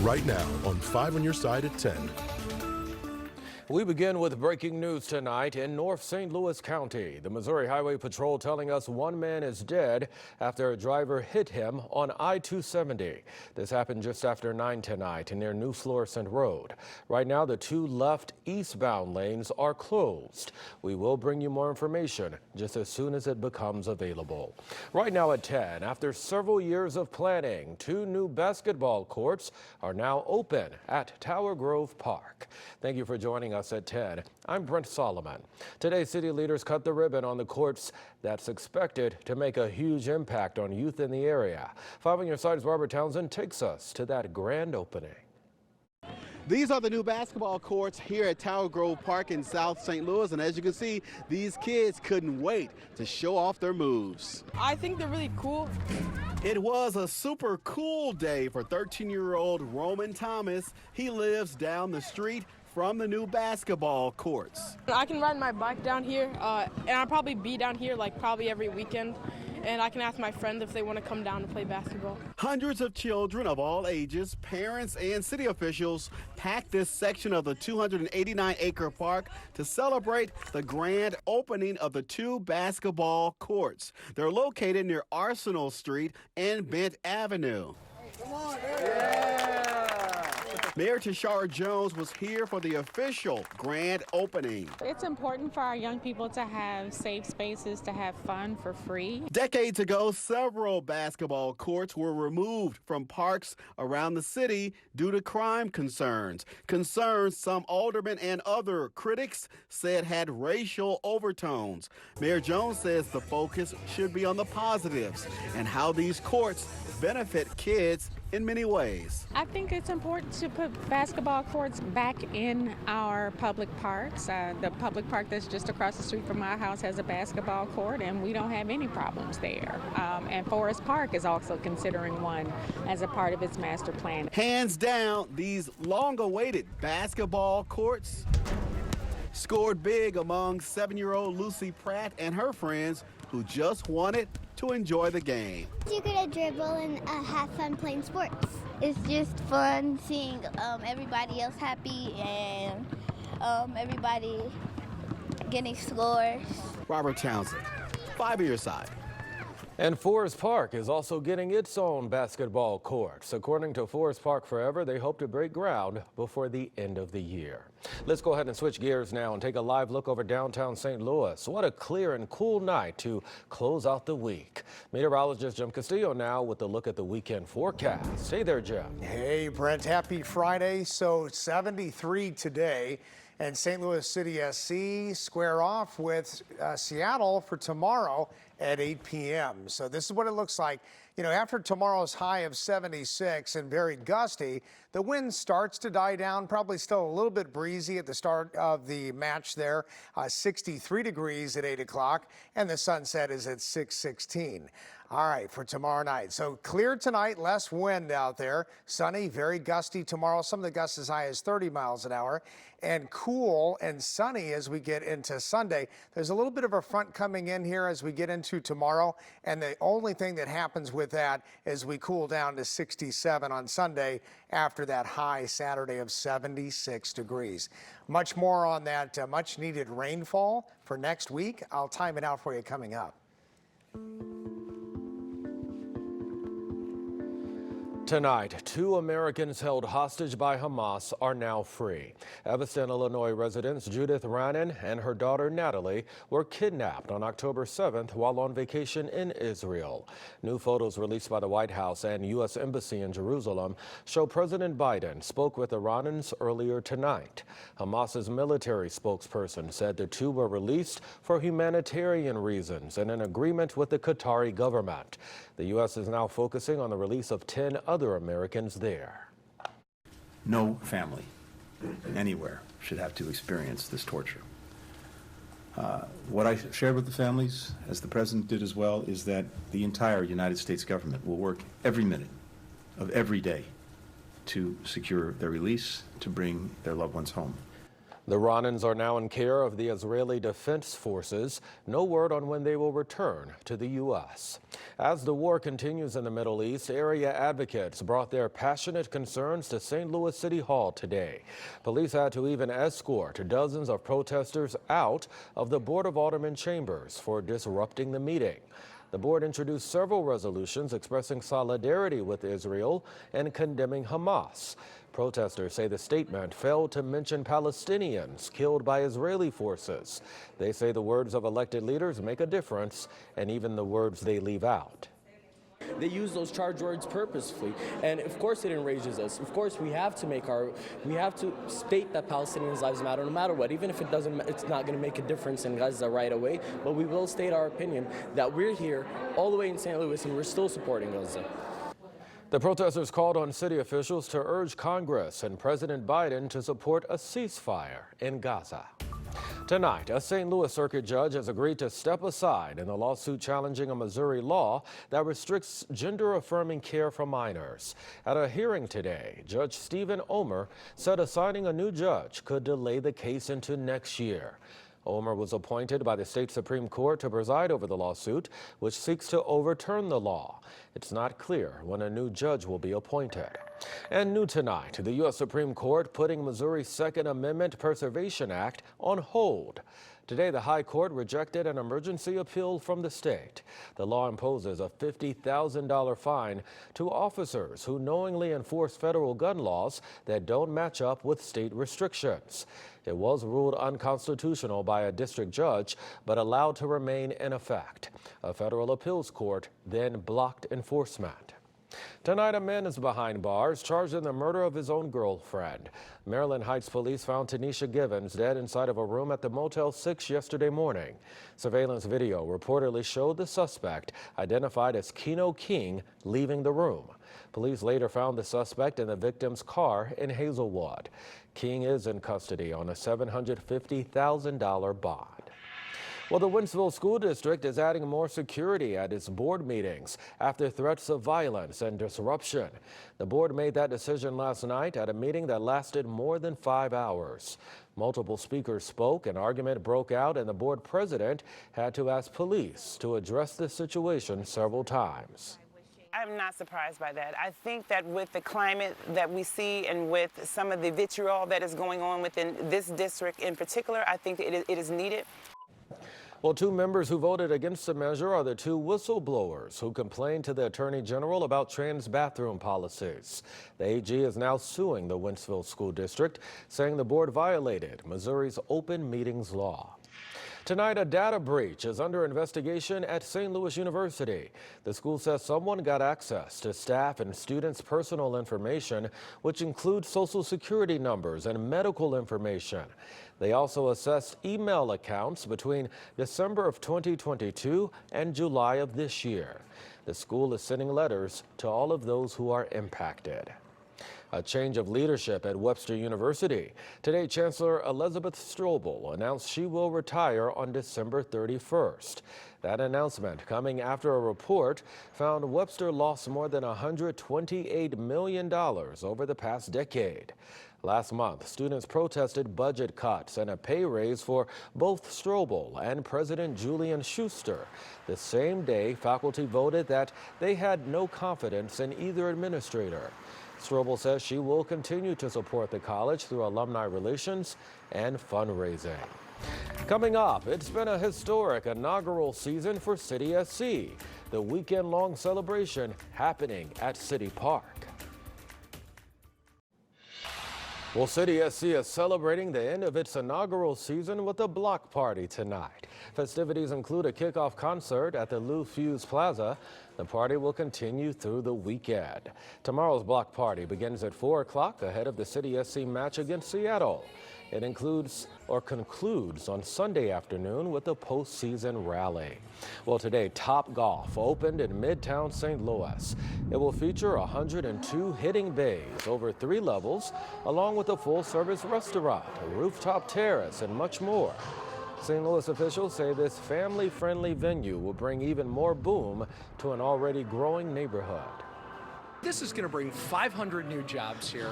right now on 5 on your side at 10. We begin with breaking news tonight in North St. Louis County. The Missouri Highway Patrol telling us one man is dead after a driver hit him on I-270. This happened just after 9 tonight near New Florissant Road. Right now, the two left eastbound lanes are closed. We will bring you more information just as soon as it becomes available. Right now at 10, after several years of planning, 2 new basketball courts are now open at Tower Grove Park. Thank you for joining us at 10. I'm Brent Solomon. Today, city leaders cut the ribbon on the courts that's expected to make a huge impact on youth in the area. 5 on your side's Robert Townsend takes us to that grand opening. These are the new basketball courts here at Tower Grove Park in South St. Louis, and as you can see, these kids couldn't wait to show off their moves. I think they're really cool. It was a super cool day for 13-year-old Roman Thomas. He lives down the street from the new basketball courts. I can ride my bike down here, and I'll probably be down here probably every weekend. And I can ask my friends if they want to come down and play basketball. Hundreds of children of all ages, parents and city officials packed this section of the 289-acre park to celebrate the grand opening of the 2 basketball courts. They're located near Arsenal Street and Bent Avenue. Come on, Mayor Tashara Jones was here for the official grand opening. It's important for our young people to have safe spaces, to have fun for free. Decades ago, several basketball courts were removed from parks around the city due to crime concerns. Concerns some aldermen and other critics said had racial overtones. Mayor Jones says the focus should be on the positives and how these courts benefit kids in many ways. I think it's important to put basketball courts back in our public parks. The public park that's just across the street from my house has a basketball court, and we don't have any problems there. And Forest Park is also considering one as a part of its master plan. Hands down, these long-awaited basketball courts scored big among 7-year-old Lucy Pratt and her friends who just wanted to enjoy the game. You get to dribble and have fun playing sports. It's just fun seeing everybody else happy and everybody getting scores. Robert Townsend, 5 on your side. And Forest Park is also getting its own basketball courts. According to Forest Park Forever, they hope to break ground before the end of the year. Let's go ahead and switch gears now and take a live look over downtown St. Louis. What a clear and cool night to close out the week. Meteorologist Jim Castillo now with a look at the weekend forecast. Hey there, Jim. Hey, Brent. Happy Friday. So 73 today. And St. Louis City SC square off with Seattle for tomorrow at 8 p.m. So this is what it looks like. You know, after tomorrow's high of 76 and very gusty, the wind starts to die down, probably still a little bit breezy at the start of the match there. 63 degrees at 8 o'clock, and the sunset is at 6:16. All right, for tomorrow night. So clear tonight, less wind out there. Sunny, very gusty tomorrow. Some of the gusts as high as 30 miles an hour. And cool and sunny as we get into Sunday. There's a little bit of a front coming in here as we get into tomorrow. And the only thing that happens with that is we cool down to 67 on Sunday after that high Saturday of 76 degrees. Much more on that much needed rainfall for next week. I'll time it out for you coming up. Tonight, 2 Americans held hostage by Hamas are now free. Evanston, Illinois residents Judith Rannon and her daughter Natalie were kidnapped on October 7th while on vacation in Israel. New photos released by the White House and U.S. Embassy in Jerusalem show President Biden spoke with the Rannons earlier tonight. Hamas's military spokesperson said the 2 were released for humanitarian reasons and in agreement with the Qatari government. The U.S. is now focusing on the release of 10 other Americans there. No family anywhere should have to experience this torture. What I shared with the families, as the President did as well, is that the entire United States government will work every minute of every day to secure their release, to bring their loved ones home. The Ronins are now in care of the Israeli Defense Forces. No word on when they will return to the U.S. As the war continues in the Middle East, area advocates brought their passionate concerns to St. Louis City Hall today. Police had to even escort dozens of protesters out of the Board of Aldermen chambers for disrupting the meeting. The board introduced several resolutions expressing solidarity with Israel and condemning Hamas. Protesters say the statement failed to mention Palestinians killed by Israeli forces. They say the words of elected leaders make a difference, and even the words they leave out. They use those charged words purposefully, and of course it enrages us. Of course we have to state that Palestinians' lives matter no matter what, even if it's not going to make a difference in Gaza right away, but we will state our opinion that we're here all the way in St. Louis and we're still supporting Gaza. The protesters called on city officials to urge Congress and President Biden to support a ceasefire in Gaza. Tonight, a St. Louis circuit judge has agreed to step aside in the lawsuit challenging a Missouri law that restricts gender-affirming care for minors. At a hearing today, Judge Stephen Omer said assigning a new judge could delay the case into next year. Omer was appointed by the state Supreme Court to preside over the lawsuit, which seeks to overturn the law. It's not clear when a new judge will be appointed. And new tonight, the U.S. Supreme Court putting Missouri's Second Amendment Preservation Act on hold. Today, the High Court rejected an emergency appeal from the state. The law imposes a $50,000 fine to officers who knowingly enforce federal gun laws that don't match up with state restrictions. It was ruled unconstitutional by a district judge, but allowed to remain in effect. A federal appeals court then blocked enforcement. Tonight, a man is behind bars, charged in the murder of his own girlfriend. Maryland Heights police found Tanisha Givens dead inside of a room at the Motel 6 yesterday morning. Surveillance video reportedly showed the suspect, identified as Keno King, leaving the room. Police later found the suspect in the victim's car in Hazelwood. King is in custody on a $750,000 bond. Well, the Wentzville School District is adding more security at its board meetings after threats of violence and disruption. The board made that decision last night at a meeting that lasted more than 5 hours. Multiple speakers spoke, an argument broke out, and the board president had to ask police to address the situation several times. I'm not surprised by that. I think that with the climate that we see and with some of the vitriol that is going on within this district in particular, I think that it is needed. Well, two members who voted against the measure are the two whistleblowers who complained to the Attorney General about trans bathroom policies. The AG is now suing the Wentzville School District, saying the board violated Missouri's open meetings law. Tonight, a data breach is under investigation at St. Louis University. The school says someone got access to staff and students' personal information, which includes social security numbers and medical information. They also assessed email accounts between December of 2022 and July of this year. The school is sending letters to all of those who are impacted. A change of leadership at Webster University. Today, Chancellor Elizabeth Strobel announced she will retire on December 31st. That announcement coming after a report found Webster lost more than $128 million over the past decade. Last month, students protested budget cuts and a pay raise for both Strobel and President Julian Schuster. The same day, faculty voted that they had no confidence in either administrator. Strobel says she will continue to support the college through alumni relations and fundraising. Coming up, it's been a historic inaugural season for City SC. The weekend-long celebration happening at City Park. Well, City SC is celebrating the end of its inaugural season with a block party tonight. Festivities include a kickoff concert at the Lou Fuse Plaza. The party will continue through the weekend. Tomorrow's block party begins at 4 o'clock ahead of the City SC match against Seattle. It concludes on Sunday afternoon with a postseason rally. Well, today, Top Golf opened in Midtown St. Louis. It will feature 102 hitting bays over 3 levels, along with a full-service restaurant, a rooftop terrace, and much more. St. Louis officials say this family-friendly venue will bring even more boom to an already growing neighborhood. This is going to bring 500 new jobs here.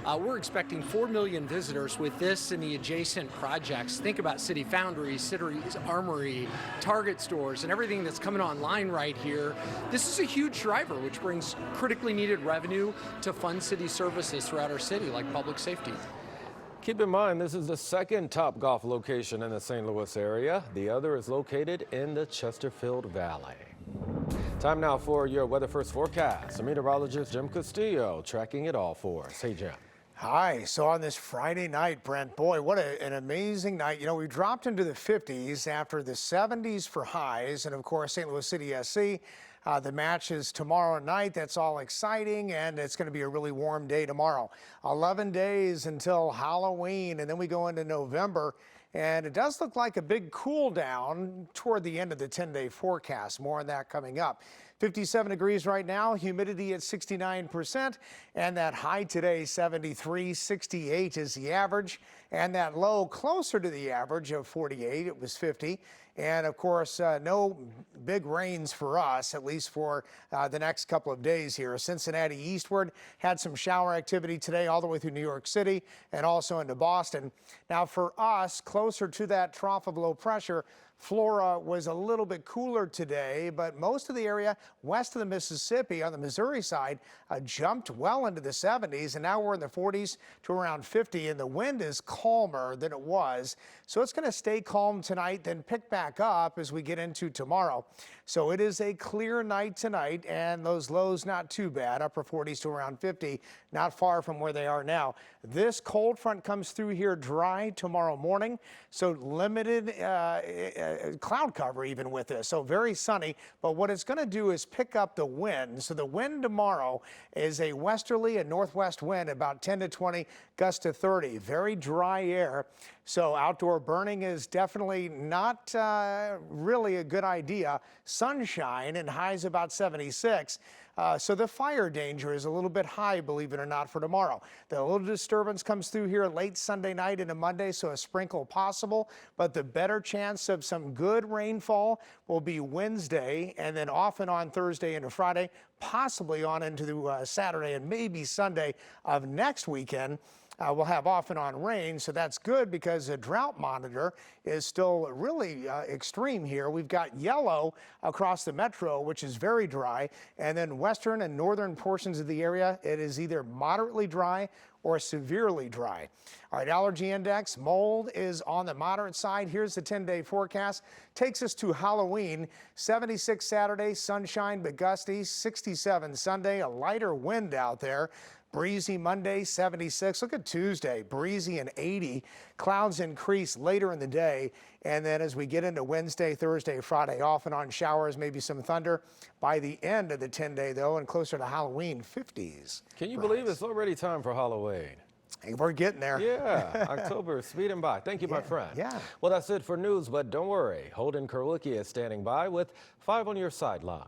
We're expecting 4 million visitors with this and the adjacent projects. Think about City Foundry, City's Armory, Target stores, and everything that's coming online right here. This is a huge driver, which brings critically needed revenue to fund city services throughout our city, like public safety. Keep in mind, this is the second Topgolf location in the St. Louis area. The other is located in the Chesterfield Valley. Time now for your Weather First forecast. Meteorologist Jim Castillo tracking it all for us. Hey, Jim. Hi. So on this Friday night, Brent, boy, what an amazing night. You know, we dropped into the 50s after the 70s for highs. And of course, St. Louis City SC, the match is tomorrow night. That's all exciting. And it's going to be a really warm day tomorrow. 11 days until Halloween. And then we go into November. And it does look like a big cool down toward the end of the 10-day forecast. More on that coming up. 57 degrees right now, humidity at 69%, and that high today, 73, 68 is the average, and that low closer to the average of 48, it was 50. And of course, no big rains for us, at least for the next couple of days here. Cincinnati eastward had some shower activity today all the way through New York City and also into Boston. Now for us, closer to that trough of low pressure, Flora was a little bit cooler today, but most of the area west of the Mississippi on the Missouri side jumped well into the 70s, and now we're in the 40s to around 50, and the wind is calmer than it was. So it's going to stay calm tonight, then pick back up as we get into tomorrow. So it is a clear night tonight, and those lows not too bad, upper 40s to around 50, not far from where they are now. This cold front comes through here dry tomorrow morning, so limited cloud cover even with this, so very sunny. But what it's going to do is pick up the wind. So the wind tomorrow is a westerly and northwest wind, about 10 to 20, gusts to 30. Very dry air. So outdoor burning is definitely not really a good idea. Sunshine and highs about 76. So the fire danger is a little bit high, believe it or not, for tomorrow. The little disturbance comes through here late Sunday night into Monday, so a sprinkle possible. But the better chance of some good rainfall will be Wednesday, and then off and on Thursday into Friday, possibly on into Saturday and maybe Sunday of next weekend. We'll have off and on rain, so that's good because the drought monitor is still really extreme here. We've got yellow across the metro, which is very dry, and then western and northern portions of the area, it is either moderately dry or severely dry. All right, allergy index, mold is on the moderate side. Here's the 10-day forecast. Takes us to Halloween, 76 Saturday, sunshine but gusty, 67 Sunday, a lighter wind out there. Breezy Monday, 76. Look at Tuesday, breezy and 80. Clouds increase later in the day. And then as we get into Wednesday, Thursday, Friday, off and on showers, maybe some thunder. By the end of the 10-day, though, and closer to Halloween, 50s. Can you believe it's already time for Halloween? Hey, we're getting there. Yeah, October is speeding by. Thank you, my friend. Yeah. Well, that's it for news, but don't worry. Holden Kerwicki is standing by with 5 on your sideline.